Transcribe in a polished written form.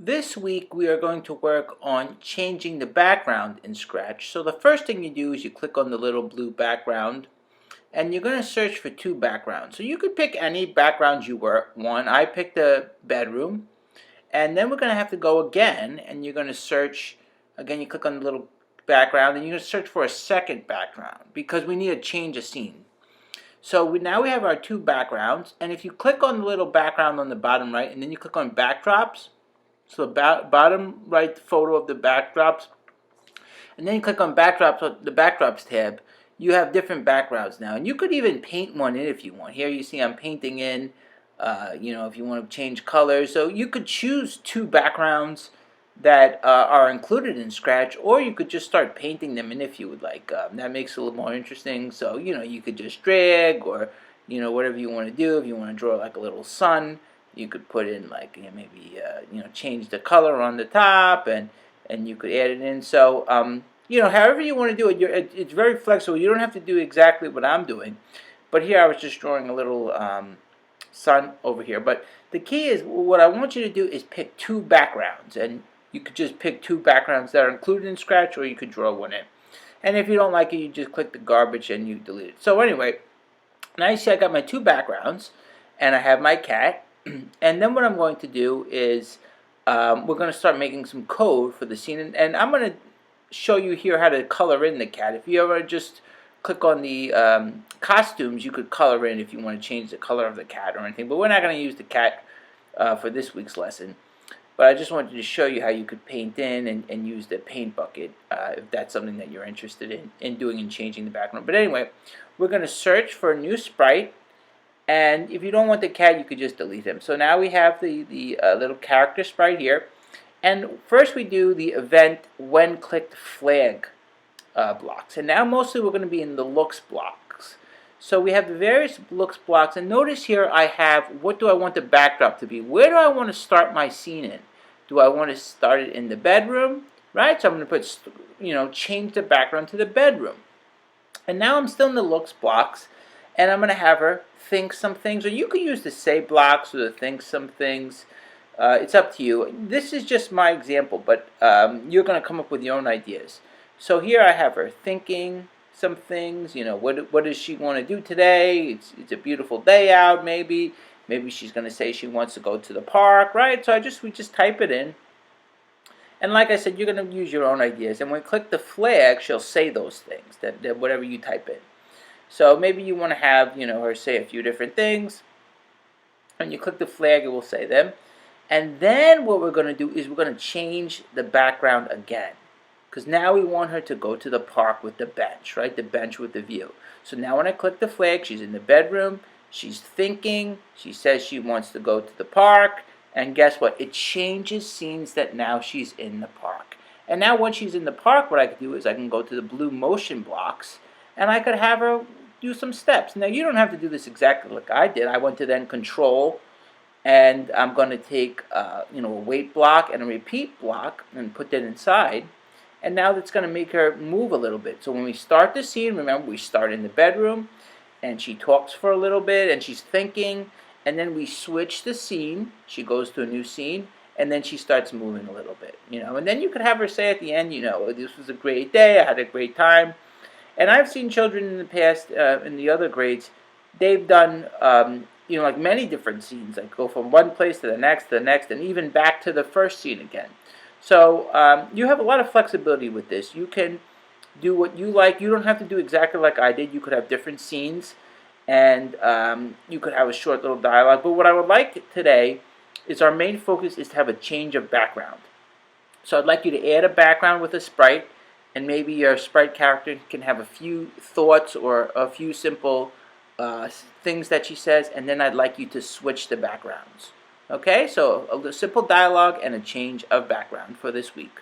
This week we are going to work on changing the background in Scratch. So the first thing you do is you click on the little blue background and you're going to search for two backgrounds. So you could pick any background you want. I picked the bedroom, and then we're going to have to go again and you're going to search again. You click on the little background and you're going to search for a second background because we need to change a scene. So now we have our two backgrounds, and if you click on the little background on the bottom right and then you click on backdrops, so the bottom right photo of the backdrops, and then you click on backdrops, the backdrops tab, you have different backgrounds now. And you could even paint one in if you want. Here you see I'm painting in, if you want to change colors. So you could choose two backgrounds that are included in Scratch, or you could just start painting them in if you would like. That makes it a little more interesting. So, you could just drag or, whatever you want to do. If you want to draw like a little sun, you could put in like maybe change the color on the top, and you could add it in. So however you want to do it, it's very flexible. You don't have to do exactly what I'm doing, but here I was just drawing a little sun over here. But the key is, what I want you to do is pick two backgrounds, and you could just pick two backgrounds that are included in Scratch, or you could draw one in. And if you don't like it, you just click the garbage and you delete it. So anyway, now you see I got my two backgrounds, and I have my cat. And then what I'm going to do is we're going to start making some code for the scene. And I'm going to show you here how to color in the cat. If you ever just click on the costumes, you could color in if you want to change the color of the cat or anything. But we're not going to use the cat for this week's lesson. But I just wanted to show you how you could paint in and use the paint bucket if that's something that you're interested in doing and changing the background. But anyway, we're going to search for a new sprite. And if you don't want the cat, you could just delete him. So now we have the little character sprite here. And first we do the event when clicked flag blocks. And now mostly we're going to be in the looks blocks. So we have the various looks blocks. And notice here I have, what do I want the backdrop to be? Where do I want to start my scene in? Do I want to start it in the bedroom? Right? So I'm going to put, change the background to the bedroom. And now I'm still in the looks blocks. And I'm going to have her think some things, or you could use the say blocks or the think some things. It's up to you. This is just my example, but you're going to come up with your own ideas. So here I have her thinking some things. What does she want to do today? It's a beautiful day out, maybe. Maybe she's going to say she wants to go to the park, right? So we just type it in. And like I said, you're going to use your own ideas. And when you click the flag, she'll say those things, that whatever you type in. So maybe you want to have, her say a few different things. When you click the flag, it will say them. And then what we're going to do is we're going to change the background again. Because now we want her to go to the park with the bench, right? The bench with the view. So now when I click the flag, she's in the bedroom. She's thinking. She says she wants to go to the park. And guess what? It changes scenes that now she's in the park. And now once she's in the park, what I can do is I can go to the blue motion blocks. And I could have her do some steps. Now, you don't have to do this exactly like I did. I went to then control, and I'm going to take a wait block and a repeat block and put that inside. And now that's going to make her move a little bit. So when we start the scene, remember, we start in the bedroom, and she talks for a little bit, and she's thinking, and then we switch the scene. She goes to a new scene, and then she starts moving a little bit, And then you could have her say at the end, this was a great day, I had a great time. And I've seen children in the past, in the other grades, they've done, like many different scenes, like go from one place to the next, and even back to the first scene again. So you have a lot of flexibility with this. You can do what you like. You don't have to do exactly like I did. You could have different scenes, and you could have a short little dialogue. But what I would like today is our main focus is to have a change of background. So I'd like you to add a background with a sprite. And maybe your sprite character can have a few thoughts or a few simple things that she says, and then I'd like you to switch the backgrounds. Okay, so a simple dialogue and a change of background for this week.